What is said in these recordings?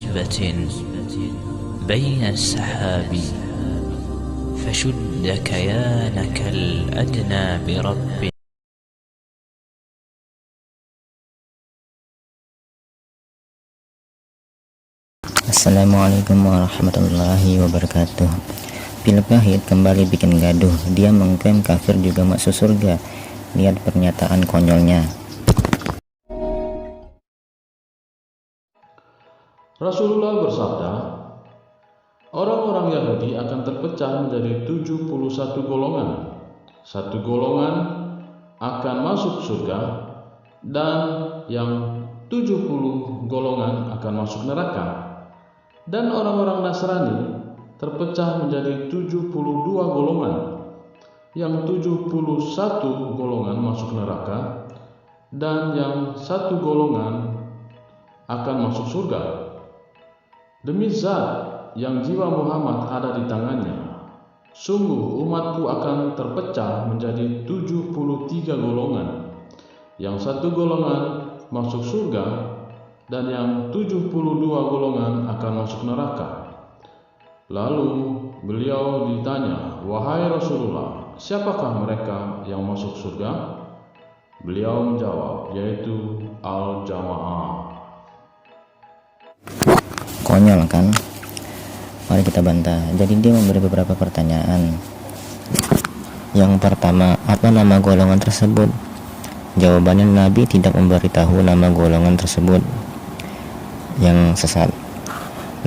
نسبة بين السحاب فشد كيانك الأدنى برب. Assalamualaikum warahmatullahi wabarakatuh. Pil pahit kembali bikin gaduh. Dia mengklaim kafir juga masuk surga. Lihat pernyataan konyolnya. Rasulullah bersabda, orang-orang Yahudi akan terpecah menjadi 71 golongan. Satu golongan akan masuk surga dan yang 70 golongan akan masuk neraka. Dan orang-orang Nasrani terpecah menjadi 72 golongan. Yang 71 golongan masuk neraka dan yang satu golongan akan masuk surga. Demi Zat yang jiwa Muhammad ada di tangannya, sungguh umatku akan terpecah menjadi 73 golongan. Yang satu golongan masuk surga dan yang 72 golongan akan masuk neraka. Lalu beliau ditanya, "Wahai Rasulullah, siapakah mereka yang masuk surga?" Beliau menjawab, yaitu Al-Jamaah. Konyol kan? Mari kita bantah. Jadi dia memberi beberapa pertanyaan. Yang pertama, apa nama golongan tersebut? Jawabannya, Nabi tidak memberitahu nama golongan tersebut. Yang sesat,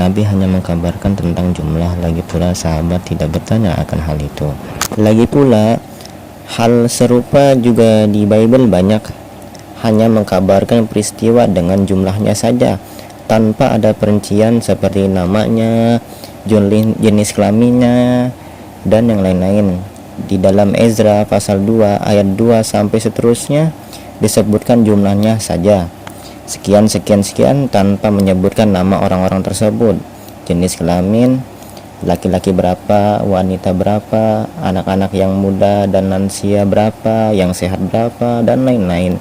Nabi hanya mengkabarkan tentang jumlah. Lagi pula sahabat tidak bertanya akan hal itu. Lagi pula hal serupa juga di Bible banyak, hanya mengkabarkan peristiwa dengan jumlahnya saja tanpa ada perincian seperti namanya, jenis kelaminnya, dan yang lain-lain. Di dalam Ezra pasal 2 ayat 2 sampai seterusnya disebutkan jumlahnya saja, sekian tanpa menyebutkan nama orang-orang tersebut, jenis kelamin, laki-laki berapa, wanita berapa, anak-anak yang muda dan lansia berapa, yang sehat berapa, dan lain-lain.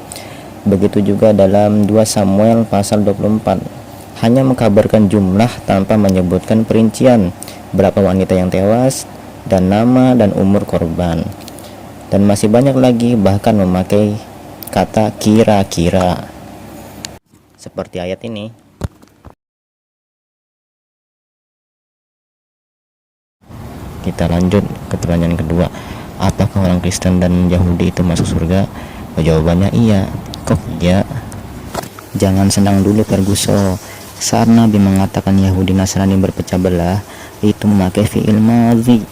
Begitu juga dalam 2 Samuel pasal 24, hanya mengkabarkan jumlah tanpa menyebutkan perincian berapa wanita yang tewas dan nama dan umur korban. Dan masih banyak lagi, bahkan memakai kata kira-kira seperti ayat ini. Kita lanjut ke pertanyaan kedua, apakah orang Kristen dan Yahudi itu masuk surga? Jawabannya iya. Kok iya? Jangan senang dulu Ferguson. Saat Nabi mengatakan Yahudi Nasrani berpecah belah, itu memakai fi'il madhi.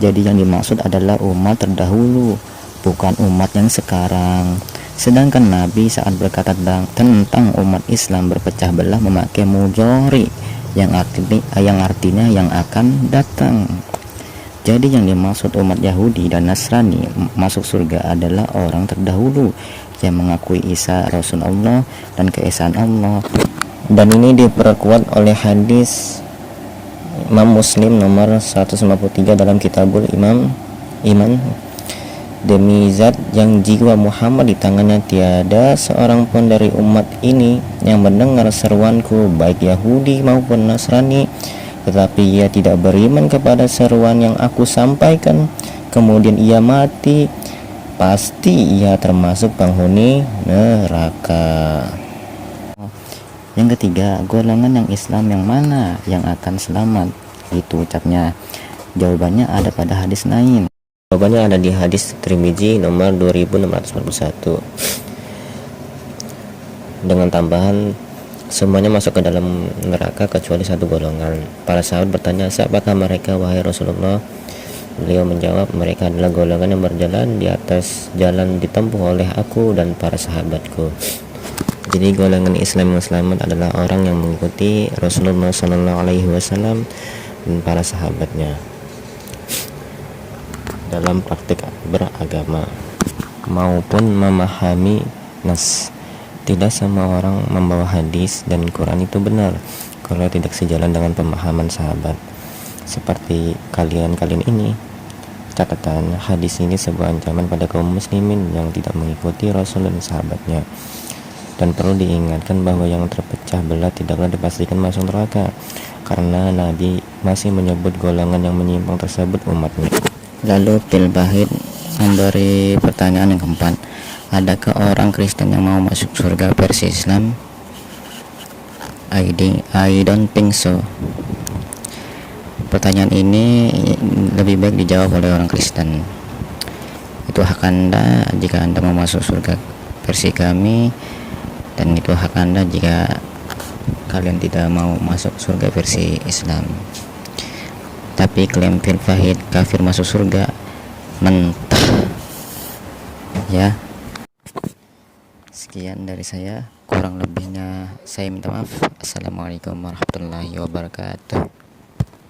Jadi yang dimaksud adalah umat terdahulu, bukan umat yang sekarang. Sedangkan Nabi saat berkata tentang umat Islam berpecah belah memakai mudhari yang artinya yang akan datang. Jadi yang dimaksud umat Yahudi dan Nasrani masuk surga adalah orang terdahulu yang mengakui Isa Rasulullah dan keesaan Allah. Dan ini diperkuat oleh hadis Imam Muslim nomor 153 dalam Kitabul Iman. Demi Zat yang jiwa Muhammad di tangannya, tiada seorang pun dari umat ini yang mendengar seruanku, baik Yahudi maupun Nasrani, tetapi ia tidak beriman kepada seruan yang aku sampaikan, kemudian ia mati, pasti ia termasuk penghuni neraka. Yang ketiga, golongan yang Islam yang mana yang akan selamat? Itu ucapnya. Jawabannya ada pada hadis lain. Jawabannya ada di hadis Tirmizi nomor 2641 dengan tambahan semuanya masuk ke dalam neraka kecuali satu golongan. Para sahabat bertanya, siapakah mereka wahai Rasulullah? Beliau menjawab, mereka adalah golongan yang berjalan di atas jalan ditempuh oleh aku dan para sahabatku. Jadi golongan Islam yang selamat adalah orang yang mengikuti Rasulullah SAW dan para sahabatnya dalam praktik beragama maupun memahami nas. Tidak semua orang membawa hadis dan Quran itu benar kalau tidak sejalan dengan pemahaman sahabat. Seperti kalian ini, catatan hadis ini sebuah ancaman pada kaum muslimin yang tidak mengikuti Rasul dan sahabatnya. Dan perlu diingatkan bahwa yang terpecah belah tidaklah dipastikan masuk neraka, karena Nabi masih menyebut golongan yang menyimpang tersebut umatnya. Lalu Phil Bahid memberi pertanyaan yang keempat, adakah orang Kristen yang mau masuk surga versi Islam? I don't think so. Pertanyaan ini lebih baik dijawab oleh orang Kristen. Itu hak Anda jika Anda mau masuk surga versi kami, dan itu hak Anda jika kalian tidak mau masuk surga versi Islam. Tapi klaim Phil Bahid kafir masuk surga mentah ya. Sekian dari saya, kurang lebihnya saya minta maaf. Assalamualaikum warahmatullahi wabarakatuh.